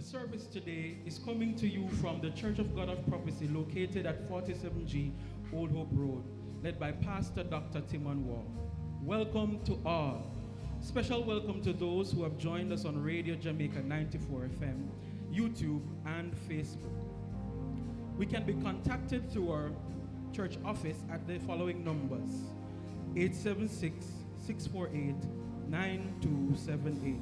The service today is coming to you from the Church of God of Prophecy located at 47G Old Hope Road, led by Pastor Dr. Timon Waugh. Welcome to all. Special welcome to those who have joined us on Radio Jamaica 94 FM, YouTube, and Facebook. We can be contacted through our church office at the following numbers: 876-648-9278.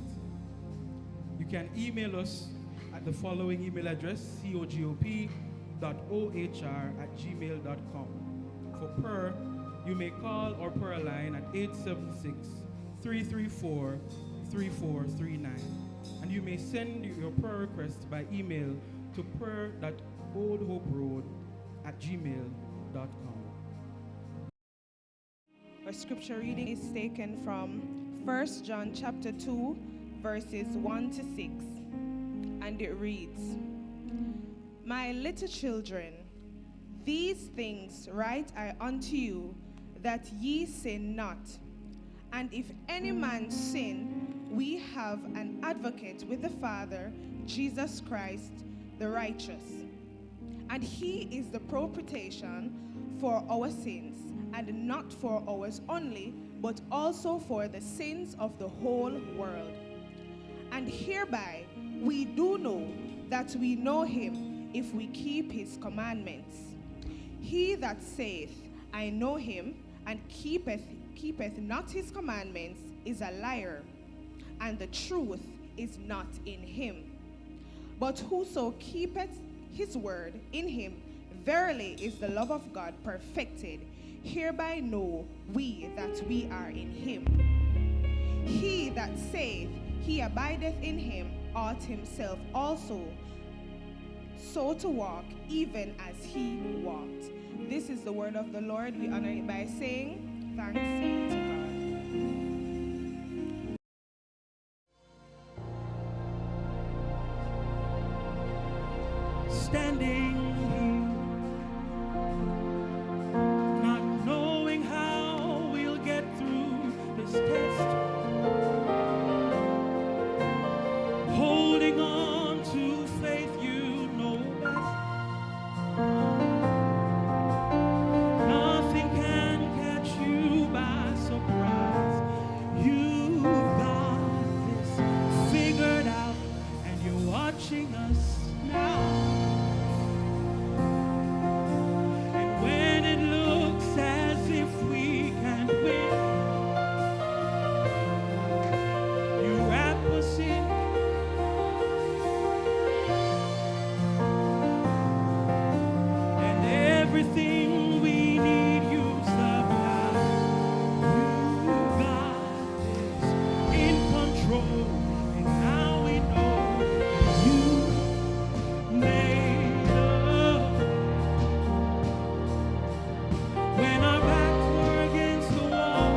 You can email us at the following email address: cogop.ohr@gmail.com. For prayer, you may call our prayer line at 876-334-3439. And you may send your prayer requests by email to prayer.oldhoperoad@gmail.com. Our scripture reading is taken from 1 John chapter 2, verses 1 to 6. And it reads, "My little children, these things write I unto you, that ye sin not. And if any man sin, we have an advocate with the Father, Jesus Christ, the righteous. And he is the propitiation for our sins, and not for ours only, but also for the sins of the whole world. And hereby we do know that we know him, if we keep his commandments. He that saith, I know him, and keepeth not his commandments, is a liar, and the truth is not in him. But whoso keepeth his word, in him verily is the love of God perfected. Hereby know we that we are in him. He that saith he abideth in him ought himself also so to walk, even as he walked." This is the word of the Lord. We honor it by saying, thanks be to God. Standing here, not knowing how we'll get through this test, holding on to faith you know best. Nothing can catch you by surprise. You've got this figured out, and you're watching us now. And when it looks as if we can't win, you wrap us in. And everything we need you supply. You got this in control, and now we know you made us. When our backs were against the wall,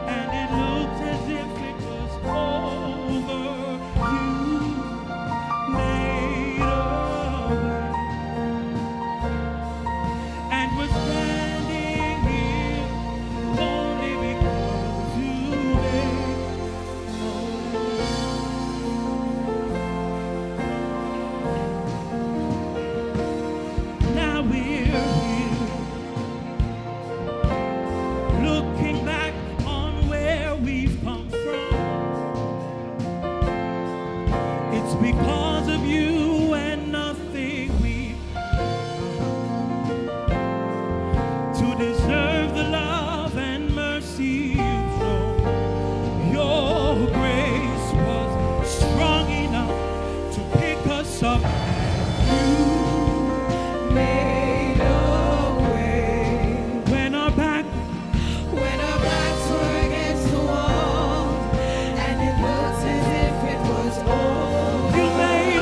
and it looked as if it was over, you made a way. And we're standing here only because you made a way. Now we're here, looking back on where we've come from. It's because of you and nothing we've to deserve the love and mercy you've shown. Your grace was strong enough to pick us up. You made a way. When our backs were against the wall, and it looked as if it was over, you made a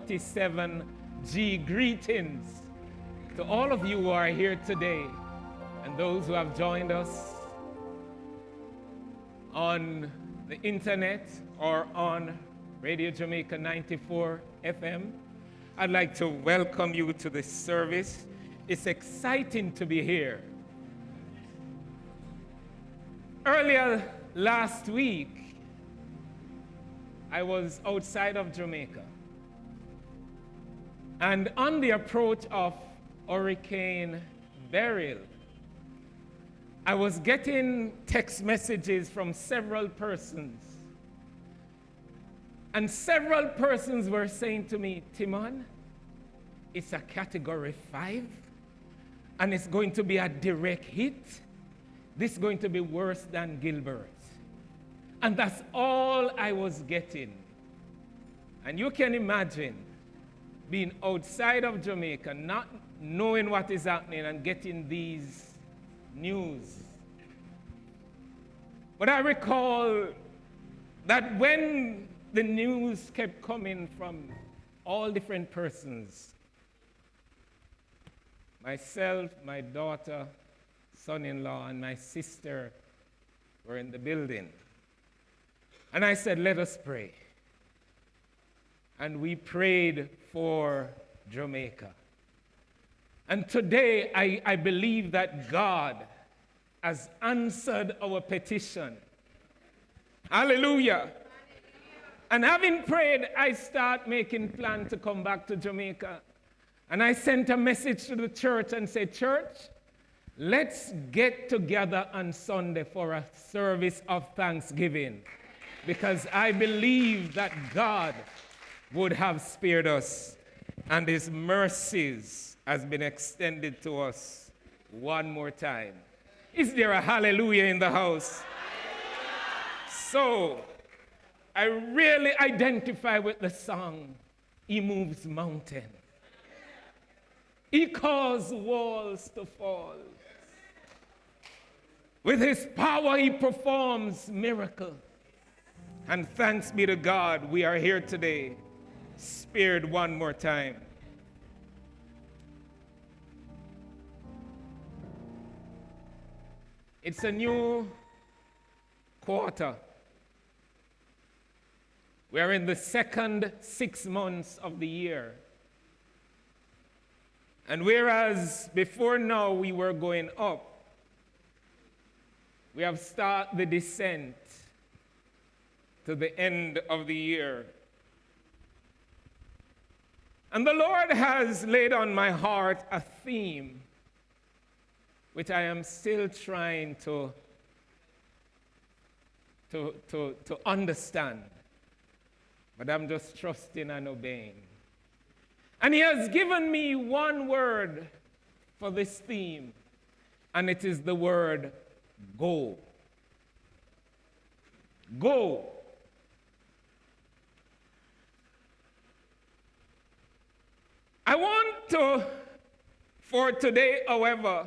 47G greetings to all of you who are here today and those who have joined us on the internet or on Radio Jamaica 94 FM. I'd like to welcome you to this service. It's exciting to be here. Earlier last week, I was outside of Jamaica. And on the approach of Hurricane Beryl, I was getting text messages from several persons. And several persons were saying to me, Timon, it's a category 5. and it's going to be a direct hit. This is going to be worse than Gilbert. And that's all I was getting. And you can imagine being outside of Jamaica, not knowing what is happening and getting these news. But I recall that when the news kept coming from all different persons, myself, my daughter, son-in-law, and my sister were in the building. And I said, let us pray. And we prayed for Jamaica. And today, I believe that God has answered our petition. Hallelujah. And having prayed, I start making plans to come back to Jamaica. And I sent a message to the church and said, church, let's get together on Sunday for a service of thanksgiving. Because I believe that God would have spared us, and his mercies has been extended to us one more time. Is there a hallelujah in the house? So, I really identify with the song, He Moves Mountains. He caused walls to fall. With his power, he performs miracles. And thanks be to God, we are here today, spared one more time. It's a new quarter. We are in the second 6 months of the year. And whereas before now we were going up, we have started the descent to the end of the year. And the Lord has laid on my heart a theme which I am still trying to understand. But I'm just trusting and obeying. And he has given me one word for this theme, and it is the word go. Go. I want to, for today, however,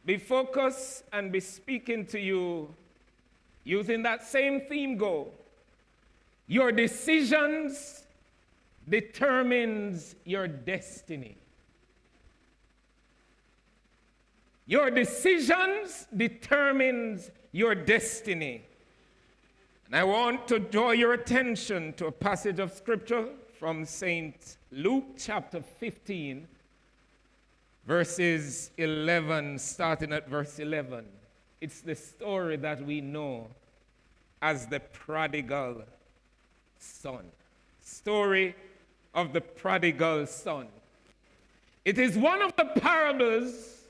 be focused and be speaking to you using that same theme, go. Your decisions determines your destiny. Your decisions determines your destiny. And I want to draw your attention to a passage of scripture from St. Luke chapter 15, verses 11, starting at verse 11. It's the story that we know as the prodigal son. Story of the prodigal son. It is one of the parables,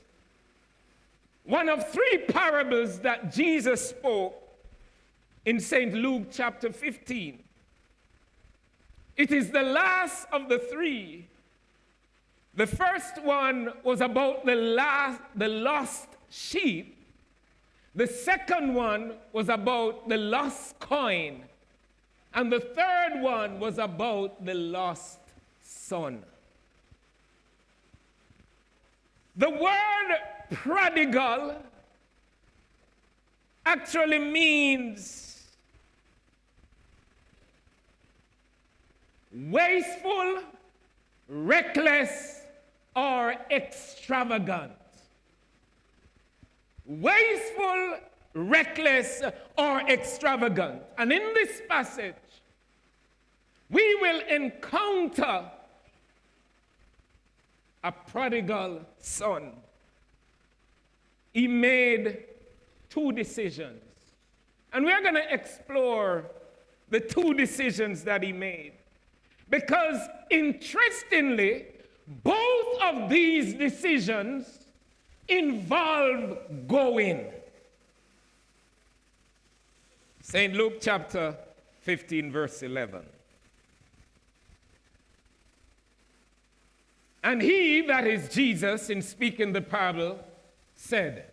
one of 3 parables that Jesus spoke in St. Luke chapter 15. It is the last of the 3. The first one was about the lost sheep. The second one was about the lost coin. And the third one was about the lost son. The word prodigal actually means wasteful, reckless, or extravagant. Wasteful, reckless, or extravagant. And in this passage, we will encounter a prodigal son. He made 2 decisions. And we're going to explore the 2 decisions that he made. Because interestingly, both of these decisions involve going. St. Luke chapter 15, verse 11. And he, that is Jesus, in speaking the parable, said,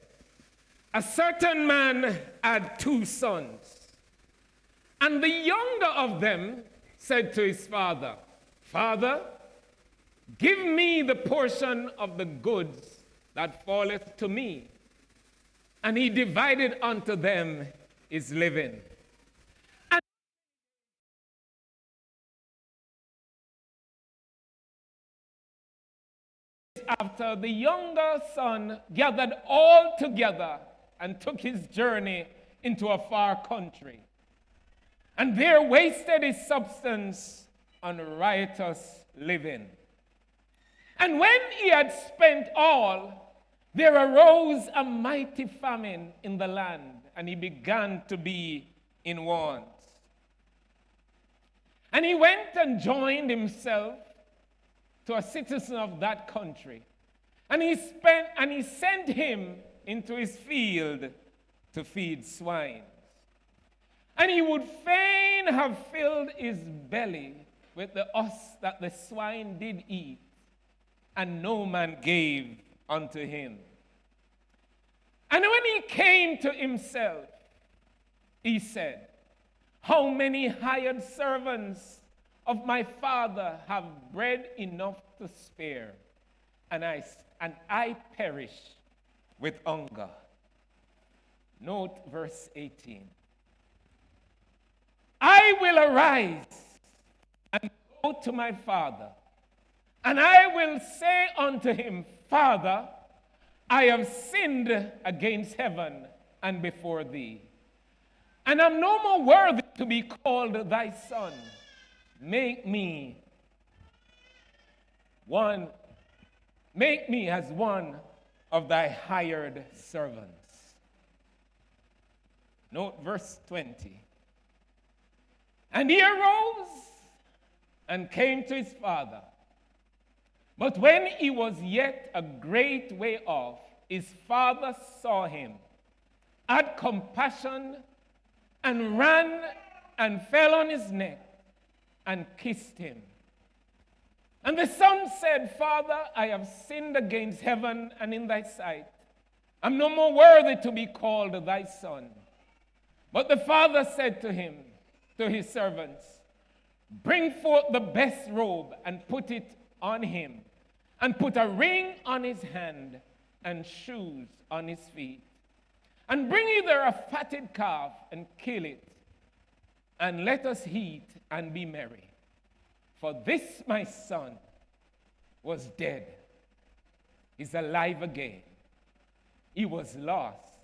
a certain man had 2 sons. And the younger of them said to his father, Father, give me the portion of the goods that falleth to me. And he divided unto them his living. And after the younger son gathered all together and took his journey into a far country, and there wasted his substance on riotous living. And when he had spent all, there arose a mighty famine in the land, and he began to be in want. And he went and joined himself to a citizen of that country, and he sent him into his field to feed swine. And he would fain have filled his belly with the husk that the swine did eat, and no man gave unto him. And when he came to himself, he said, how many hired servants of my father have bread enough to spare, and I perish with hunger. Note verse 18. I will arise and go to my father, and I will say unto him, Father, I have sinned against heaven and before thee, and am no more worthy to be called thy son. Make me as one of thy hired servants. Note verse 20. And he arose and came to his father. But when he was yet a great way off, his father saw him, had compassion, and ran and fell on his neck and kissed him. And the son said, Father, I have sinned against heaven and in thy sight. I'm no more worthy to be called thy son. But the father said to him, to his servants, bring forth the best robe and put it on him, and put a ring on his hand and shoes on his feet. And bring either a fatted calf and kill it, and let us eat and be merry. For this my son was dead, is alive again. He was lost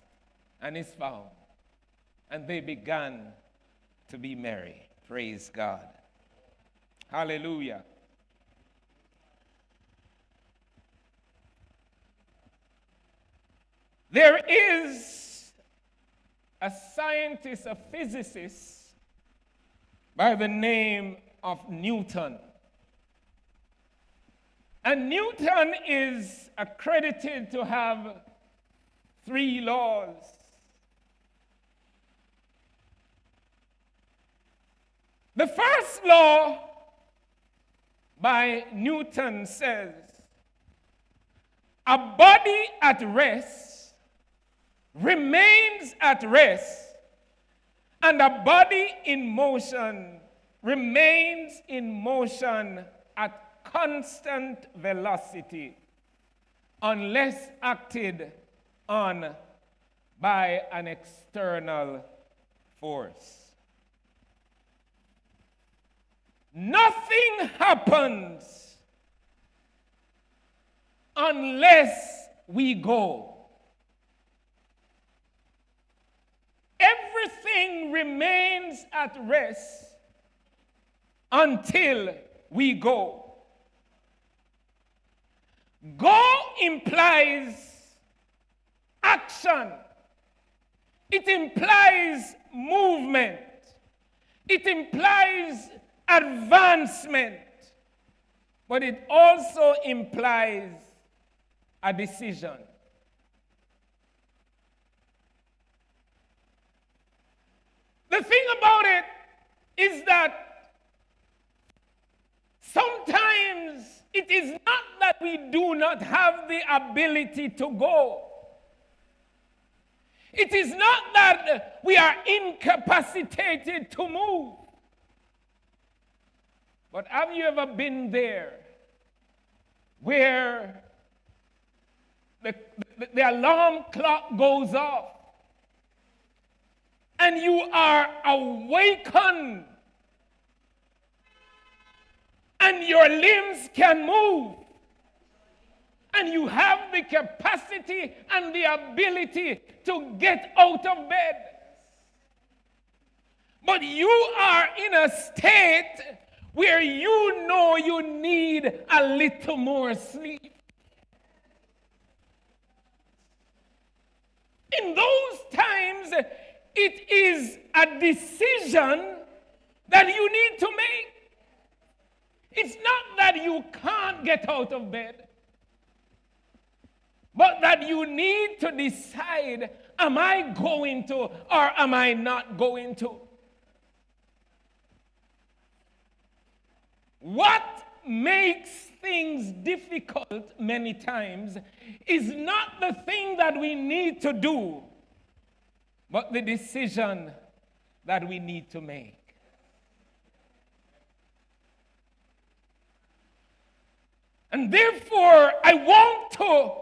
and is found. And they began to be merry. Praise God. Hallelujah. There is a scientist, a physicist by the name of Newton. And Newton is accredited to have 3 laws. The first law by Newton says, a body at rest remains at rest, and a body in motion remains in motion at constant velocity unless acted on by an external force. Nothing happens unless we go. Everything remains at rest until we go. Go implies action. It implies movement. It implies advancement. But it also implies a decision. The thing about it is that sometimes It is not that we do not have the ability to go. It is not that we are incapacitated to move. But have you ever been there where the alarm clock goes off and you are awakened and your limbs can move and you have the capacity and the ability to get out of bed? But you are in a state where you know you need a little more sleep. In those times, it is a decision that you need to make. It's not that you can't get out of bed, but that you need to decide, am I going to or am I not going to? What makes things difficult many times is not the thing that we need to do, but the decision that we need to make. And therefore, I want to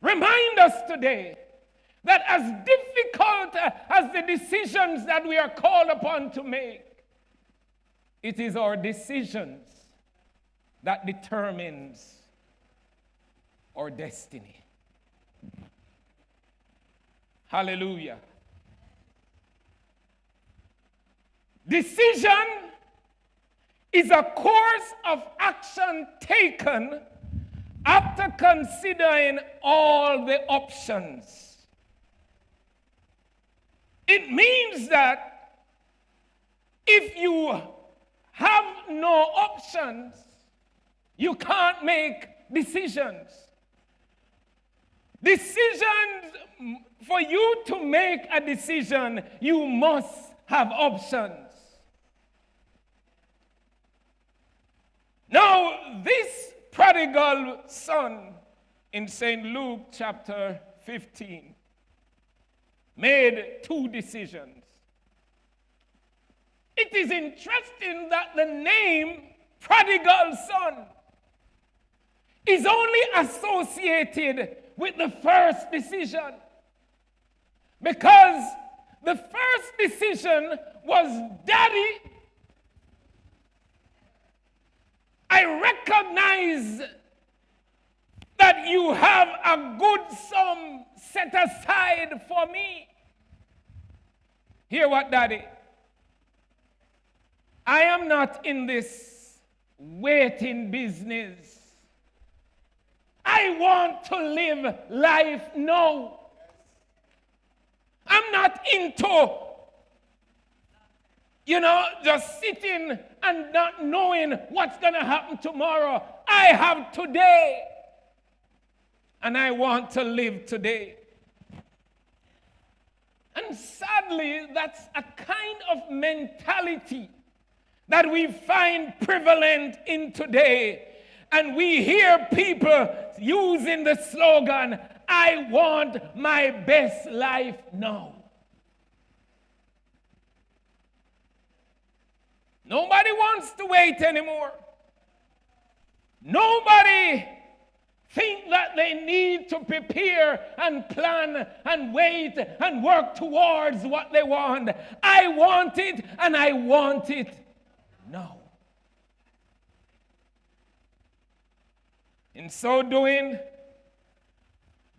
remind us today that as difficult as the decisions that we are called upon to make, it is our decisions that determines our destiny. Hallelujah. Decision is a course of action taken after considering all the options. It means that if you have no options, you can't make decisions. Decisions, for you to make a decision, you must have options. Now, this prodigal son in St. Luke chapter 15 made two decisions. It is interesting that the name prodigal son is only associated with the first decision, because the first decision was, Daddy, I recognize that you have a good sum set aside for me. Hear what, Daddy? I am not in this waiting business. I want to live life now. I'm not into, just sitting and not knowing what's going to happen tomorrow. I have today, and I want to live today. And sadly, that's a kind of mentality that we find prevalent in today. And we hear people using the slogan, I want my best life now. Nobody wants to wait anymore. Nobody think that they need to prepare and plan and wait and work towards what they want. I want it, and I want it now. In so doing,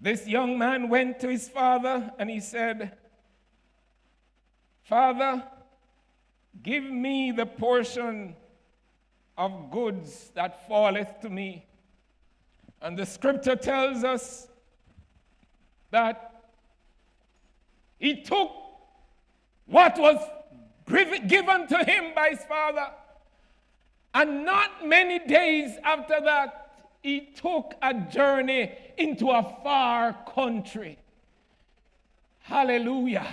this young man went to his father and he said, Father, give me the portion of goods that falleth to me. And the scripture tells us that he took what was given to him by his father, and not many days after that, he took a journey into a far country. Hallelujah.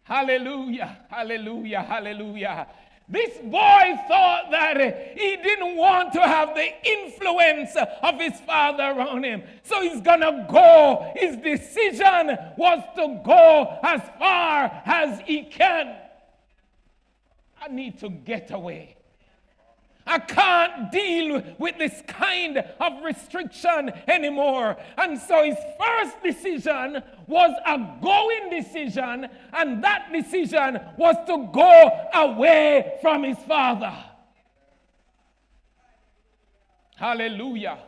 Hallelujah. Hallelujah. Hallelujah. This boy thought that he didn't want to have the influence of his father around him. So he's going to go. His decision was to go as far as he can. I need to get away. I can't deal with this kind of restriction anymore. And so his first decision was a going decision, and that decision was to go away from his father. Hallelujah.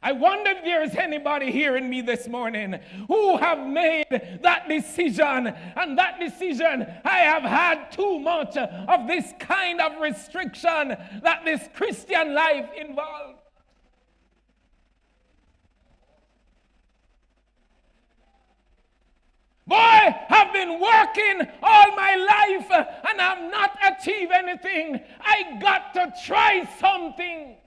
I wonder if there is anybody hearing me this morning who have made that decision, and that decision, I have had too much of this kind of restriction that this Christian life involves. Boy, I've been working all my life and I've not achieved anything. I got to try something.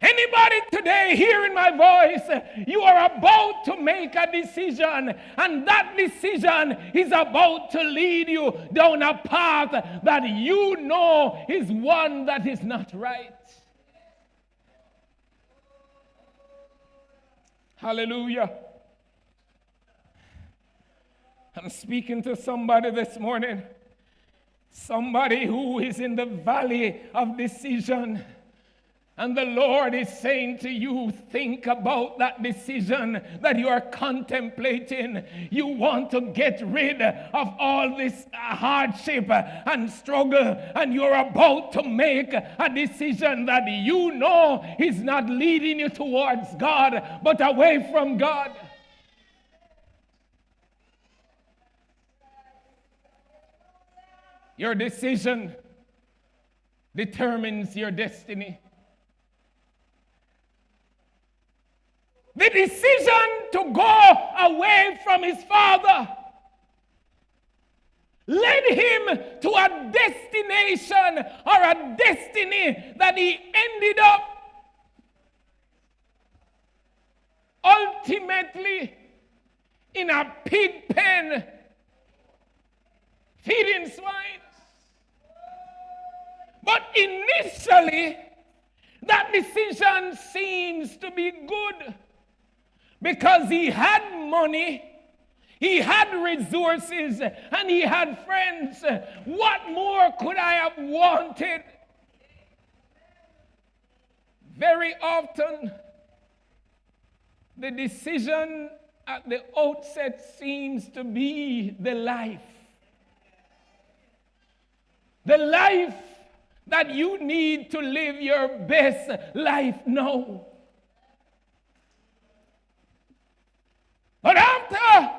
Anybody today hearing my voice, you are about to make a decision, and that decision is about to lead you down a path that you know is one that is not right. Hallelujah. I'm speaking to somebody this morning, somebody who is in the valley of decision. And the Lord is saying to you, think about that decision that you are contemplating. You want to get rid of all this hardship and struggle, and you're about to make a decision that you know is not leading you towards God, but away from God. Your decision determines your destiny. The decision to go away from his father led him to a destination or a destiny that he ended up ultimately in a pig pen feeding swine. But initially, that decision seems to be good. Because he had money, he had resources, and he had friends. What more could I have wanted? Very often, the decision at the outset seems to be the life. The life that you need to live your best life now. But after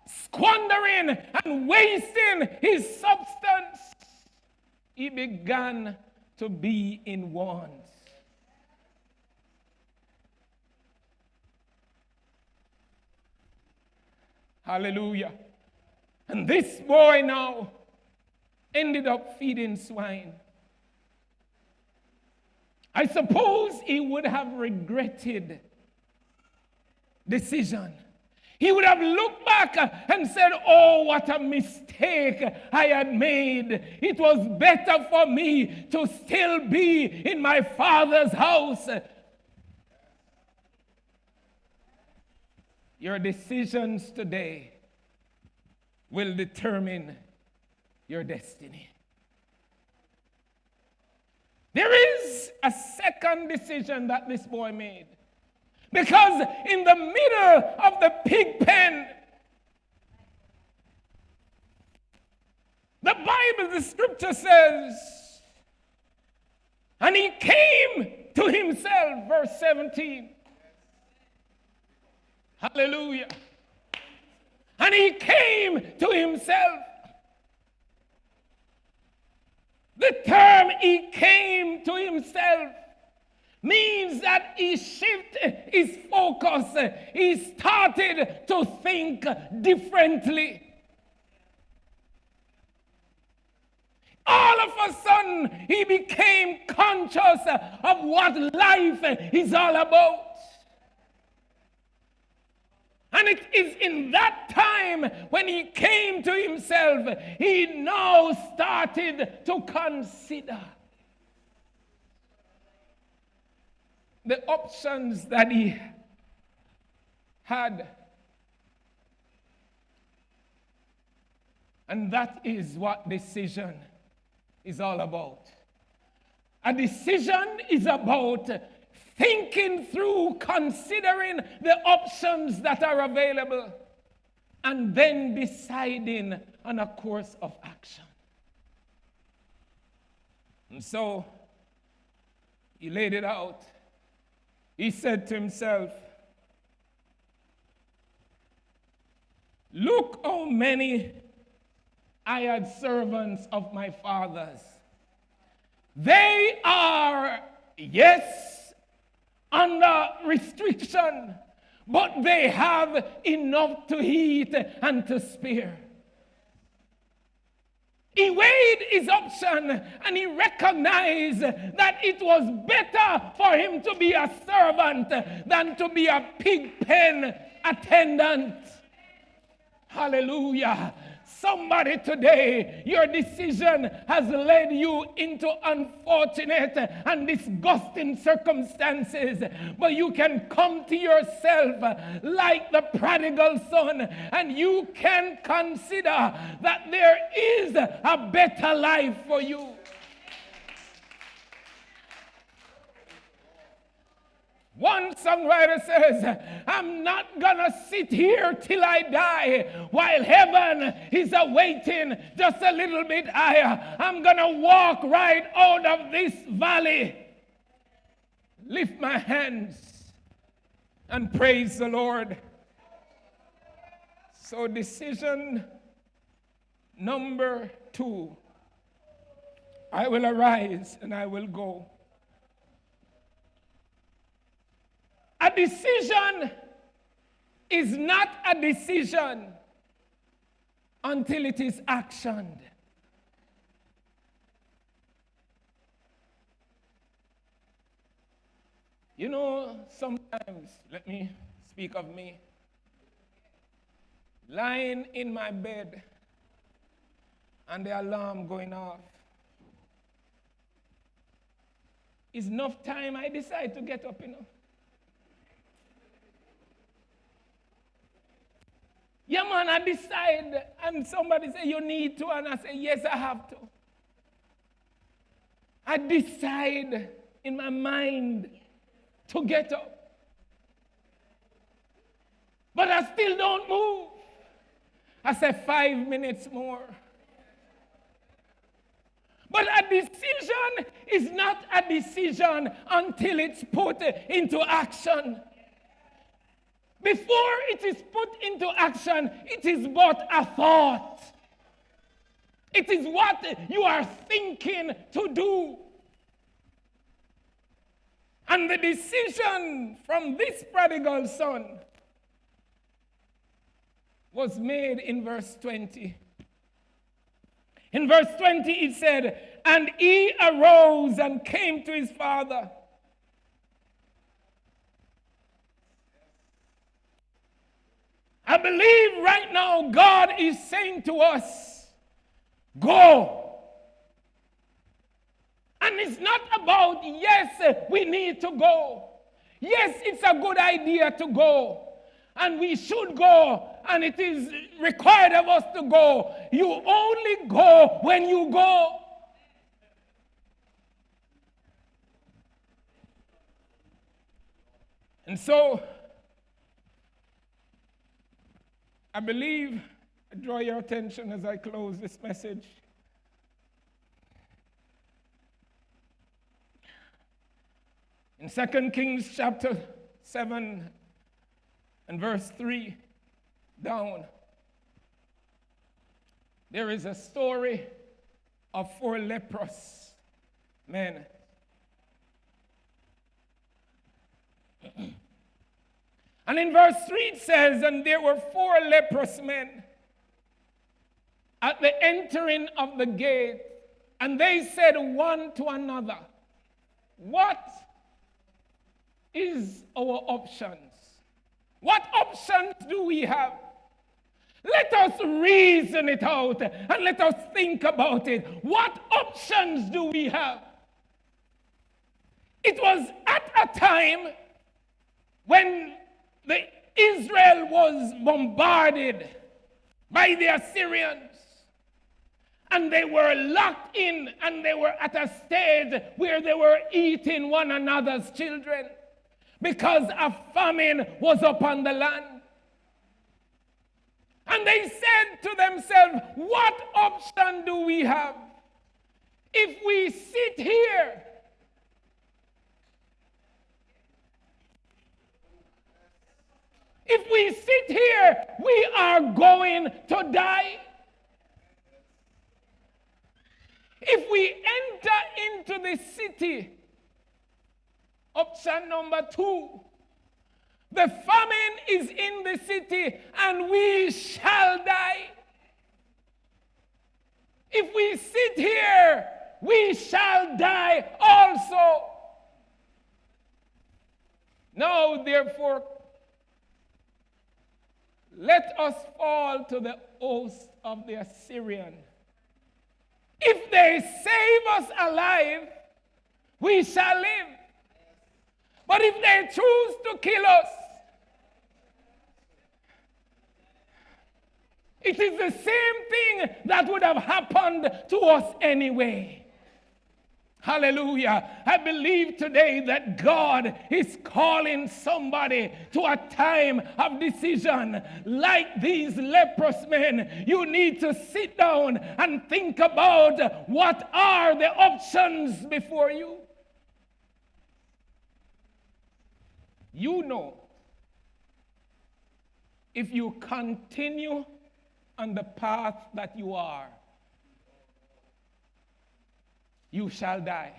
squandering and wasting his substance, he began to be in want. Hallelujah. And this boy now ended up feeding swine. I suppose he would have regretted decision. He would have looked back and said, oh, what a mistake I had made. It was better for me to still be in my father's house. Your decisions today will determine your destiny. There is a second decision that this boy made. Because in the middle of the pig pen, the Bible, the scripture says, and he came to himself, verse 17. Hallelujah. And he came to himself. The term he came to himself means that he shifted his focus. He started to think differently. All of a sudden, he became conscious of what life is all about. And it is in that time when he came to himself, he now started to consider the options that he had. And that is what decision is all about. A decision is about thinking through, considering the options that are available, and then deciding on a course of action. And so, he laid it out. He said to himself, look how many hired servants of my father's. They are, yes, under restriction, but they have enough to eat and to spare. He weighed his option and he recognized that it was better for him to be a servant than to be a pig pen attendant. Hallelujah. Somebody today, your decision has led you into unfortunate and disgusting circumstances. But you can come to yourself like the prodigal son, and you can consider that there is a better life for you. One songwriter says, I'm not gonna sit here till I die while heaven is awaiting just a little bit higher. I'm gonna walk right out of this valley, lift my hands, and praise the Lord. So decision number 2, I will arise and I will go. A decision is not a decision until it is actioned. You know, sometimes, let me speak of me, lying in my bed and the alarm going off, is enough time I decide to get up, Yeah, man, I decide, and somebody say, you need to, and I say, yes, I have to. I decide in my mind to get up. But I still don't move. I say 5 minutes more. But a decision is not a decision until it's put into action. Before it is put into action, it is but a thought. It is what you are thinking to do. And the decision from this prodigal son was made in verse 20. In verse 20 it said, and he arose and came to his father. I believe right now God is saying to us, go. And it's not about, yes, we need to go. Yes, it's a good idea to go. And we should go. And it is required of us to go. You only go when you go. And so, I believe, I draw your attention as I close this message. In 2 Kings chapter 7 and verse 3 down, there is a story of 4 leprous men. And in verse 3 it says, and there were 4 leprous men at the entering of the gate, and they said one to another, what is our options? What options do we have? Let us reason it out and let us think about it. What options do we have? It was at a time when Israel was bombarded by the Assyrians, and they were locked in, and they were at a stage where they were eating one another's children because a famine was upon the land. And they said to themselves, what option do we have? If we sit here, we are going to die. If we enter into the city, option number 2, the famine is in the city and we shall die. If we sit here, we shall die also. Now, therefore, let us fall to the host of the Assyrian. If they save us alive, we shall live. But if they choose to kill us, it is the same thing that would have happened to us anyway. Hallelujah. I believe today that God is calling somebody to a time of decision. Like these leprous men, you need to sit down and think about what are the options before you. You know, if you continue on the path that you are, you shall die.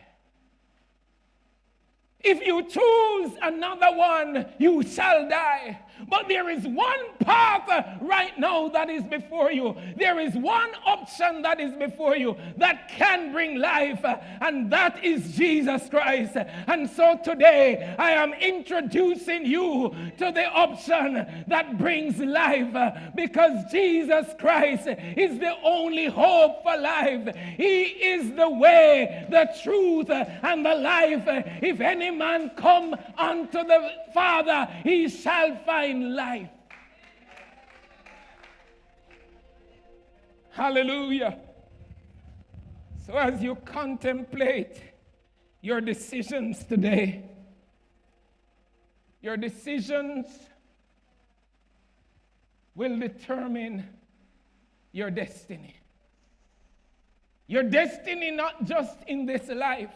If you choose another one, you shall die. But there is one path right now that is before you. There is one option that is before you that can bring life, and that is Jesus Christ. And so today, I am introducing you to the option that brings life, because Jesus Christ is the only hope for life. He is the way, the truth, and the life. If any man come unto the Father, he shall find life. Hallelujah. So as you contemplate your decisions today, your decisions will determine your destiny. Your destiny not just in this life,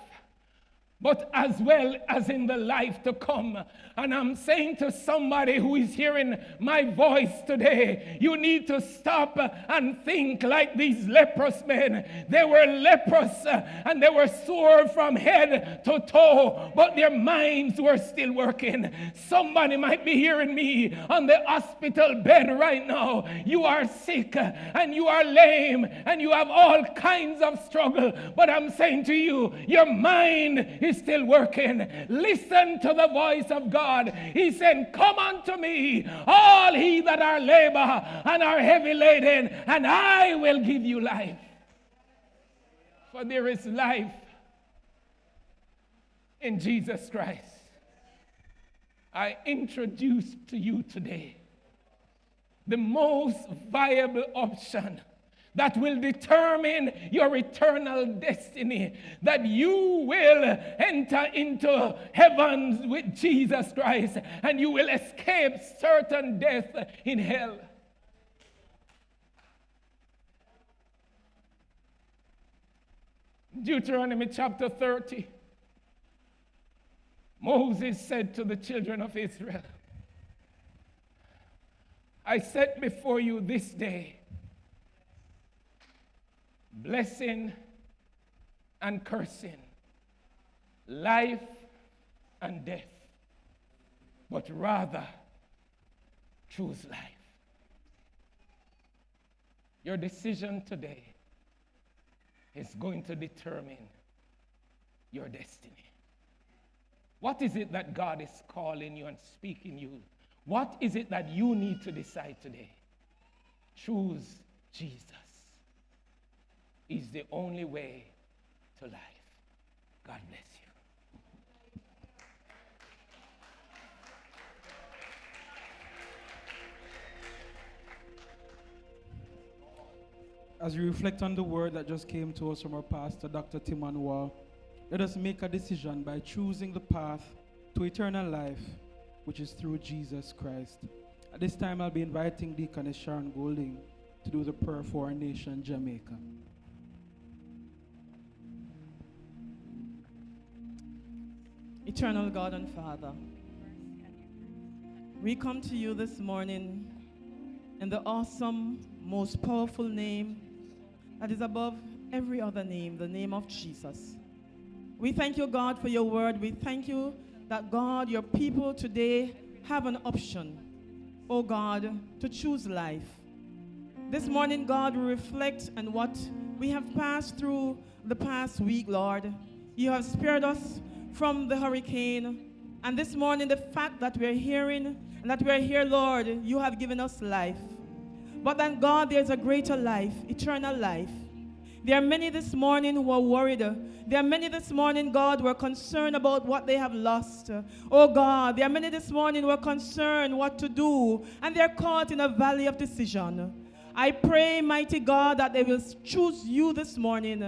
but as well as in the life to come. And I'm saying to somebody who is hearing my voice today, you need to stop and think like these leprous men. They were leprous and they were sore from head to toe, but their minds were still working. Somebody might be hearing me on the hospital bed right now. You are sick and you are lame and you have all kinds of struggle, but I'm saying to you, your mind is still working. Listen to the voice of God. He said, come unto me, all ye that are labor and are heavy laden, and I will give you life. For there is life in Jesus Christ. I introduce to you today the most viable option that will determine your eternal destiny, that you will enter into heaven with Jesus Christ and you will escape certain death in hell. Deuteronomy chapter 30, Moses said to the children of Israel, I set before you this day blessing and cursing, life and death, but rather choose life. Your decision today is going to determine your destiny. What is it that God is calling you and speaking you? What is it that you need to decide today? Choose Jesus. He's the only way to life. God bless you. As we reflect on the word that just came to us from our pastor, Dr. Timon Waugh, let us make a decision by choosing the path to eternal life, which is through Jesus Christ. At this time, I'll be inviting Deaconess Sharon Golding to do the prayer for our nation, Jamaica. Eternal God and Father, we come to you this morning in the awesome, most powerful name that is above every other name, the name of Jesus. We thank you, God, for your word. We thank you that, God, your people today have an option, oh God, to choose life. This morning, God, we reflect on what we have passed through the past week, Lord. You have spared us from the hurricane. And this morning, the fact that we're hearing and that we're here, Lord, you have given us life. But then, God, there's a greater life, eternal life. There are many this morning who are worried. There are many this morning, God, who are concerned about what they have lost. Oh, God, there are many this morning who are concerned what to do, and they're caught in a valley of decision. I pray, mighty God, that they will choose you this morning,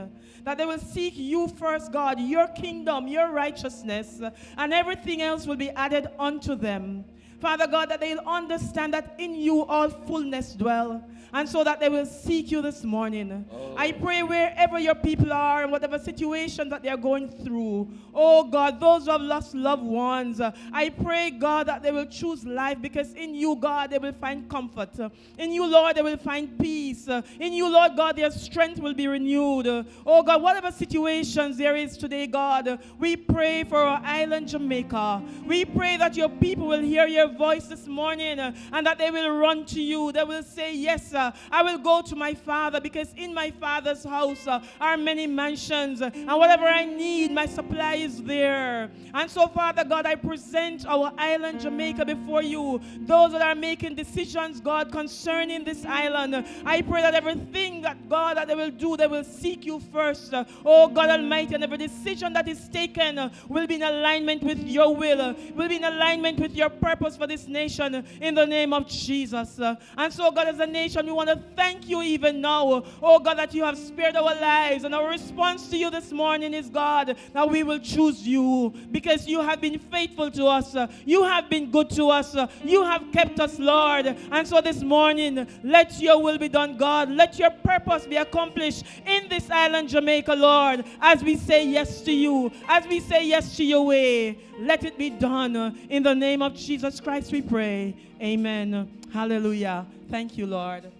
that they will seek you first, God, your kingdom, your righteousness, and everything else will be added unto them. Father God, that they'll understand that in you all fullness dwell, and so that they will seek you this morning. Oh. I pray wherever your people are and whatever situation that they are going through, oh God, those who have lost loved ones, I pray, God, that they will choose life, because in you, God, they will find comfort. In you, Lord, they will find peace. In you, Lord God, their strength will be renewed. Oh God, whatever situations there is today, God, we pray for our island Jamaica. We pray that your people will hear your voice this morning, and that they will run to you. They will say, yes, I will go to my Father, because in my Father's house are many mansions, and whatever I need, my supply is there. And so, Father God, I present our island Jamaica before you. Those that are making decisions, God, concerning this island, I pray that everything that, God, that they will do, they will seek you first. Oh God Almighty, and every decision that is taken will be in alignment with your will, will be in alignment with your purpose for this nation, in the name of Jesus. And so, God, as a nation, we want to thank you even now, oh God, that you have spared our lives. And our response to you this morning is, God, that we will choose you, because you have been faithful to us. You have been good to us. You have kept us, Lord. And so this morning, let your will be done, God. Let your purpose be accomplished in this island, Jamaica, Lord, as we say yes to you, as we say yes to your way. Let it be done. In the name of Jesus Christ we pray. Amen. Hallelujah. Thank you, Lord.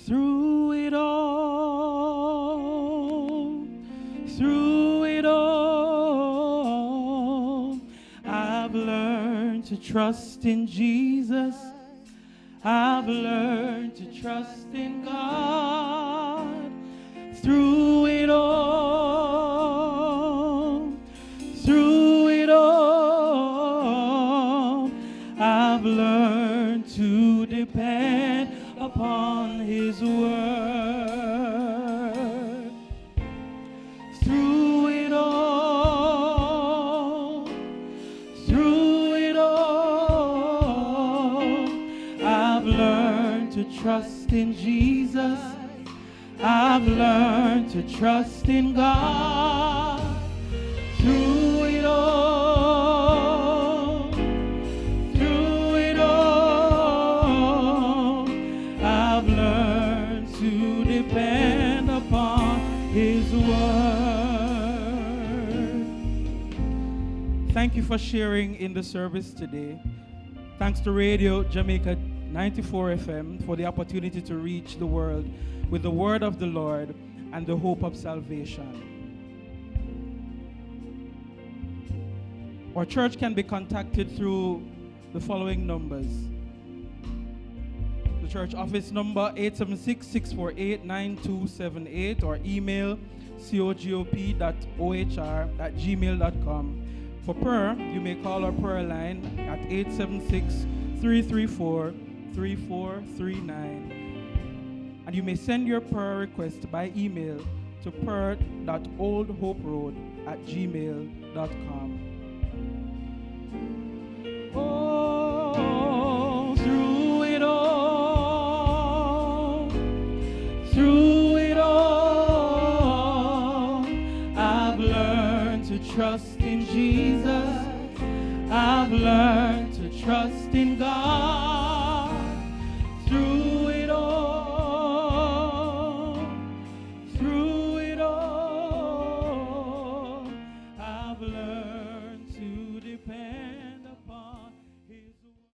Through it all, I've learned to trust in Jesus. I've learned to trust in God. Through it all, I've learned to depend upon his word. Through it all, I've learned to trust in Jesus. I've learned to trust in God. Through it all, I've learned to depend upon his word. Thank you for sharing in the service today. Thanks to Radio Jamaica 94 FM for the opportunity to reach the world with the word of the Lord and the hope of salvation. Our church can be contacted through the following numbers: The church office number 876-648-9278 or email cogop.ohr@gmail.com. For prayer, you may call our prayer line at 876-334-3439. And you may send your prayer request by email to prayer.oldhoperoad@gmail.com. Oh, through it all, I've learned to trust in Jesus. I've learned to trust in God.